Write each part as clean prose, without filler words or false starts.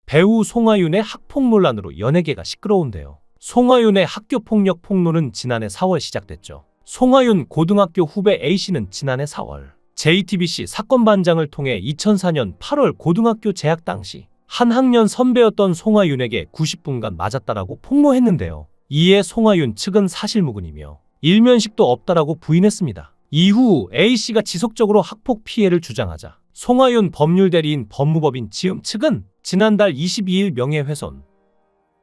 배우 송하윤의 학폭 논란으로 연예계가 시끄러운데요. 송하윤의 학교폭력 폭로는 지난해 4월 시작됐죠. 송하윤 고등학교 후배 A씨는 지난해 4월 JTBC 사건반장을 통해 2004년 8월 고등학교 재학 당시 한 학년 선배였던 송하윤에게 90분간 맞았다라고 폭로했는데요. 이에 송하윤 측은 사실무근이며 일면식도 없다라고 부인했습니다. 이후 A씨가 지속적으로 학폭 피해를 주장하자 송하윤 법률대리인 법무법인 지음 측은 지난달 22일 명예훼손,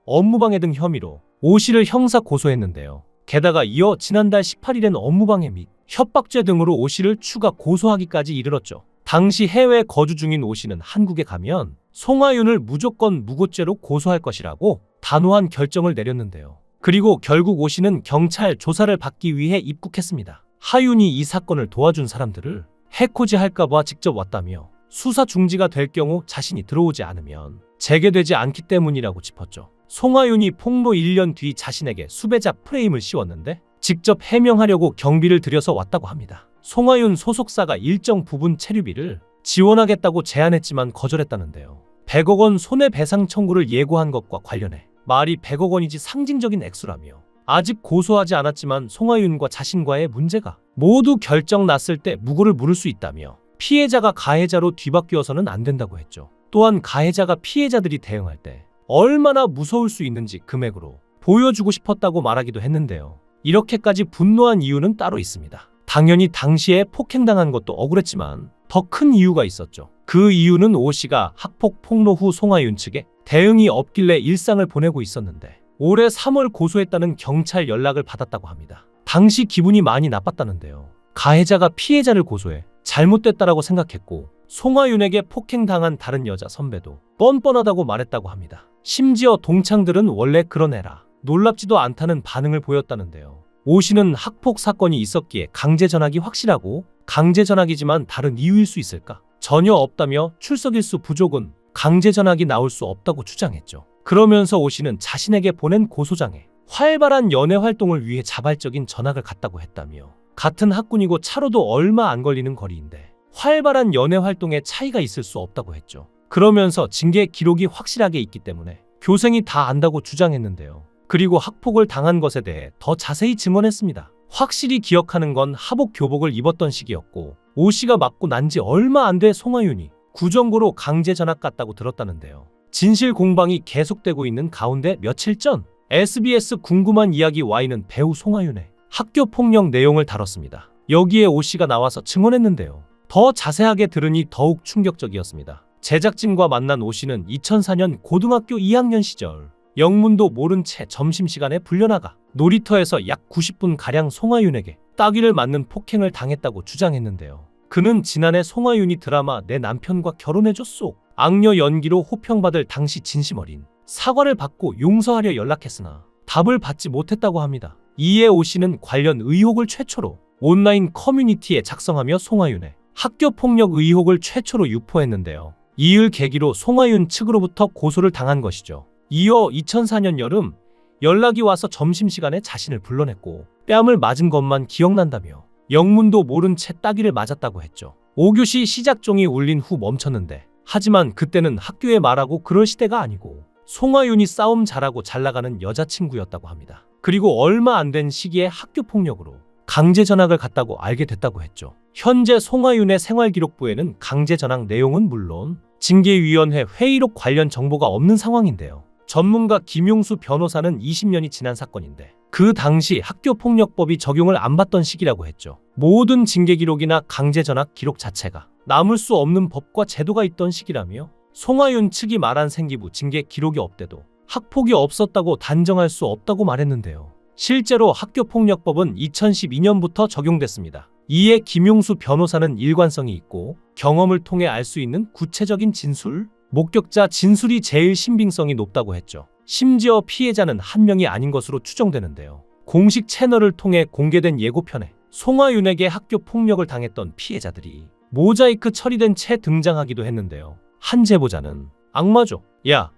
업무방해 등 혐의로 O씨를 형사 고소했는데요. 게다가 이어 지난달 18일엔 업무방해 및 협박죄 등으로 O씨를 추가 고소하기까지 이르렀죠. 당시 해외 거주 중인 O씨는 한국에 가면 송하윤을 무조건 무고죄로 고소할 것이라고 단호한 결정을 내렸는데요. 그리고 결국 O씨는 경찰 조사를 받기 위해 입국했습니다. 하윤이 이 사건을 도와준 사람들을 해코지 할까봐 직접 왔다며 수사 중지가 될 경우 자신이 들어오지 않으면 재개되지 않기 때문이라고 짚었죠. 송하윤이 폭로 1년 뒤 자신에게 수배자 프레임을 씌웠는데 직접 해명하려고 경비를 들여서 왔다고 합니다. 송하윤 소속사가 일정 부분 체류비를 지원하겠다고 제안했지만 거절했다는데요. 100억 원 손해배상 청구를 예고한 것과 관련해 말이 100억 원이지 상징적인 액수라며 아직 고소하지 않았지만 송하윤과 자신과의 문제가 모두 결정 났을 때 무고를 물을 수 있다며 피해자가 가해자로 뒤바뀌어서는 안 된다고 했죠. 또한 가해자가 피해자들이 대응할 때 얼마나 무서울 수 있는지 금액으로 보여주고 싶었다고 말하기도 했는데요. 이렇게까지 분노한 이유는 따로 있습니다. 당연히 당시에 폭행당한 것도 억울했지만 더 큰 이유가 있었죠. 그 이유는 O씨가 학폭 폭로 후 송하윤 측에 대응이 없길래 일상을 보내고 있었는데 올해 3월 고소했다는 경찰 연락을 받았다고 합니다. 당시 기분이 많이 나빴다는데요. 가해자가 피해자를 고소해 잘못됐다라고 생각했고 송하윤에게 폭행당한 다른 여자 선배도 뻔뻔하다고 말했다고 합니다. 심지어 동창들은 원래 그런 애라 놀랍지도 않다는 반응을 보였다는데요. O씨는 학폭 사건이 있었기에 강제 전학이 확실하고 강제 전학이지만 다른 이유일 수 있을까? 전혀 없다며 출석일수 부족은 강제 전학이 나올 수 없다고 주장했죠. 그러면서 O씨는 자신에게 보낸 고소장에 활발한 연애 활동을 위해 자발적인 전학을 갔다고 했다며 같은 학군이고 차로도 얼마 안 걸리는 거리인데 활발한 연애 활동에 차이가 있을 수 없다고 했죠. 그러면서 징계 기록이 확실하게 있기 때문에 교생이 다 안다고 주장했는데요. 그리고 학폭을 당한 것에 대해 더 자세히 증언했습니다. 확실히 기억하는 건 하복 교복을 입었던 시기였고 O씨가 맞고 난 지 얼마 안 돼 송하윤이 구정고로 강제 전학 갔다고 들었다는데요. 진실 공방이 계속되고 있는 가운데 며칠 전 SBS 궁금한 이야기 Y는 배우 송하윤의 학교 폭력 내용을 다뤘습니다. 여기에 O씨가 나와서 증언했는데요. 더 자세하게 들으니 더욱 충격적이었습니다. 제작진과 만난 O씨는 2004년 고등학교 2학년 시절 영문도 모른 채 점심시간에 불려나가 놀이터에서 약 90분가량 송하윤에게 따귀를 맞는 폭행을 당했다고 주장했는데요. 그는 지난해 송하윤이 드라마 내 남편과 결혼해줘 속 악녀 연기로 호평받을 당시 진심 어린 사과를 받고 용서하려 연락했으나 답을 받지 못했다고 합니다. 이에 O씨는 관련 의혹을 최초로 온라인 커뮤니티에 작성하며 송하윤의 학교폭력 의혹을 최초로 유포했는데요. 이을 계기로 송하윤 측으로부터 고소를 당한 것이죠. 이어 2004년 여름 연락이 와서 점심시간에 자신을 불러냈고 뺨을 맞은 것만 기억난다며 영문도 모른 채 따귀를 맞았다고 했죠. 5교시 시작종이 울린 후 멈췄는데 하지만 그때는 학교에 말하고 그럴 시대가 아니고 송하윤이 싸움 잘하고 잘나가는 여자친구였다고 합니다. 그리고 얼마 안 된 시기에 학교폭력으로 강제 전학을 갔다고 알게 됐다고 했죠. 현재 송하윤의 생활기록부에는 강제 전학 내용은 물론 징계위원회 회의록 관련 정보가 없는 상황인데요. 전문가 김용수 변호사는 20년이 지난 사건인데 그 당시 학교폭력법이 적용을 안 받던 시기라고 했죠. 모든 징계 기록이나 강제 전학 기록 자체가 남을 수 없는 법과 제도가 있던 시기라며 송하윤 측이 말한 생기부 징계 기록이 없대도 학폭이 없었다고 단정할 수 없다고 말했는데요. 실제로 학교폭력법은 2012년부터 적용됐습니다. 이에 김용수 변호사는 일관성이 있고 경험을 통해 알 수 있는 구체적인 진술, 목격자 진술이 제일 신빙성이 높다고 했죠. 심지어 피해자는 한 명이 아닌 것으로 추정되는데요. 공식 채널을 통해 공개된 예고편에 송하윤에게 학교 폭력을 당했던 피해자들이 모자이크 처리된 채 등장하기도 했는데요. 한 제보자는 악마죠. 야,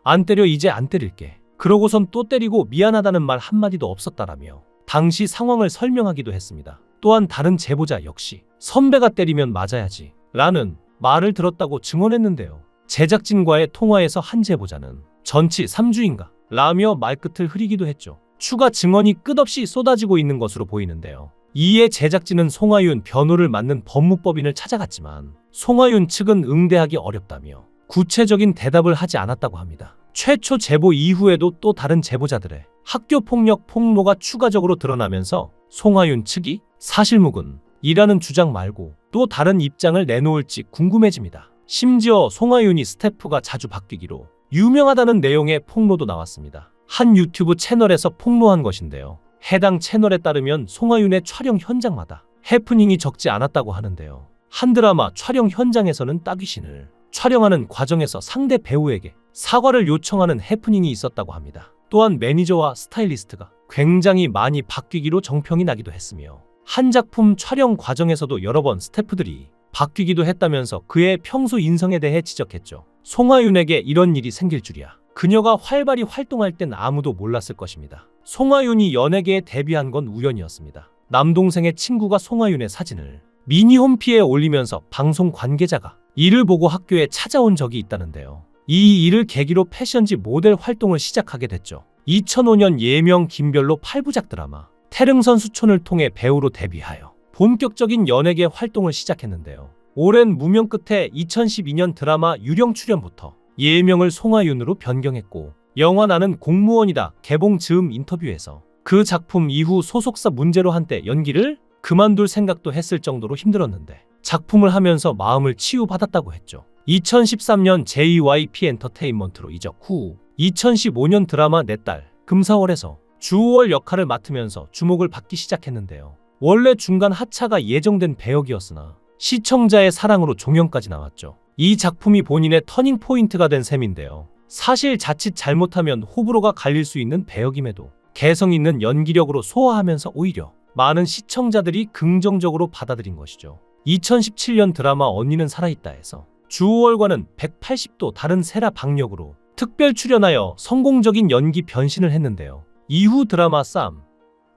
안 때려 이제 안 때릴게. 그러고선 또 때리고 미안하다는 말 한마디도 없었다라며 당시 상황을 설명하기도 했습니다. 또한 다른 제보자 역시 선배가 때리면 맞아야지 라는 말을 들었다고 증언했는데요. 제작진과의 통화에서 한 제보자는 전치 3주인가 라며 말끝을 흐리기도 했죠. 추가 증언이 끝없이 쏟아지고 있는 것으로 보이는데요. 이에 제작진은 송하윤 변호를 맡는 법무법인을 찾아갔지만 송하윤 측은 응대하기 어렵다며 구체적인 대답을 하지 않았다고 합니다. 최초 제보 이후에도 또 다른 제보자들의 학교폭력 폭로가 추가적으로 드러나면서 송하윤 측이 사실무근이라는 주장 말고 또 다른 입장을 내놓을지 궁금해집니다. 심지어 송하윤이 스태프가 자주 바뀌기로 유명하다는 내용의 폭로도 나왔습니다. 한 유튜브 채널에서 폭로한 것인데요. 해당 채널에 따르면 송하윤의 촬영 현장마다 해프닝이 적지 않았다고 하는데요. 한 드라마 촬영 현장에서는 따귀신을 촬영하는 과정에서 상대 배우에게 사과를 요청하는 해프닝이 있었다고 합니다. 또한 매니저와 스타일리스트가 굉장히 많이 바뀌기로 정평이 나기도 했으며 한 작품 촬영 과정에서도 여러 번 스태프들이 바뀌기도 했다면서 그의 평소 인성에 대해 지적했죠. 송하윤에게 이런 일이 생길 줄이야. 그녀가 활발히 활동할 땐 아무도 몰랐을 것입니다. 송하윤이 연예계에 데뷔한 건 우연이었습니다. 남동생의 친구가 송하윤의 사진을 미니홈피에 올리면서 방송 관계자가 이를 보고 학교에 찾아온 적이 있다는데요. 이 일을 계기로 패션지 모델 활동을 시작하게 됐죠. 2005년 예명 김별로 8부작 드라마 태릉선 수촌을 통해 배우로 데뷔하여 본격적인 연예계 활동을 시작했는데요. 오랜 무명 끝에 2012년 드라마 유령 출연부터 예명을 송하윤으로 변경했고 영화 나는 공무원이다 개봉 즈음 인터뷰에서 그 작품 이후 소속사 문제로 한때 연기를 그만둘 생각도 했을 정도로 힘들었는데 작품을 하면서 마음을 치유받았다고 했죠. 2013년 JYP 엔터테인먼트로 이적 후 2015년 드라마 내 딸 금사월에서 주호월 역할을 맡으면서 주목을 받기 시작했는데요. 원래 중간 하차가 예정된 배역이었으나 시청자의 사랑으로 종영까지 나왔죠. 이 작품이 본인의 터닝포인트가 된 셈인데요. 사실 자칫 잘못하면 호불호가 갈릴 수 있는 배역임에도 개성 있는 연기력으로 소화하면서 오히려 많은 시청자들이 긍정적으로 받아들인 것이죠. 2017년 드라마 언니는 살아있다에서 주호월과는 180도 다른 세라 박력으로 특별 출연하여 성공적인 연기 변신을 했는데요. 이후 드라마 쌈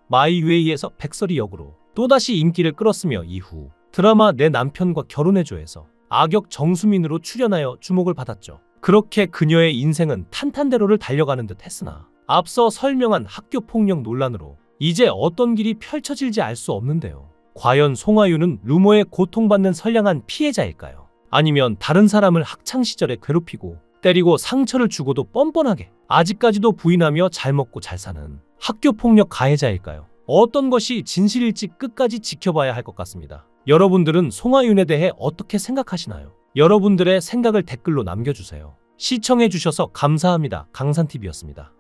마이웨이에서 백설이 역으로 또다시 인기를 끌었으며 이후 드라마 내 남편과 결혼해줘에서 악역 정수민으로 출연하여 주목을 받았죠. 그렇게 그녀의 인생은 탄탄대로를 달려가는 듯 했으나 앞서 설명한 학교폭력 논란으로 이제 어떤 길이 펼쳐질지 알 수 없는데요. 과연 송하윤은 루머에 고통받는 선량한 피해자일까요? 아니면 다른 사람을 학창시절에 괴롭히고 때리고 상처를 주고도 뻔뻔하게 아직까지도 부인하며 잘 먹고 잘 사는 학교폭력 가해자일까요? 어떤 것이 진실일지 끝까지 지켜봐야 할 것 같습니다. 여러분들은 송하윤에 대해 어떻게 생각하시나요? 여러분들의 생각을 댓글로 남겨주세요. 시청해주셔서 감사합니다. 강산TV였습니다.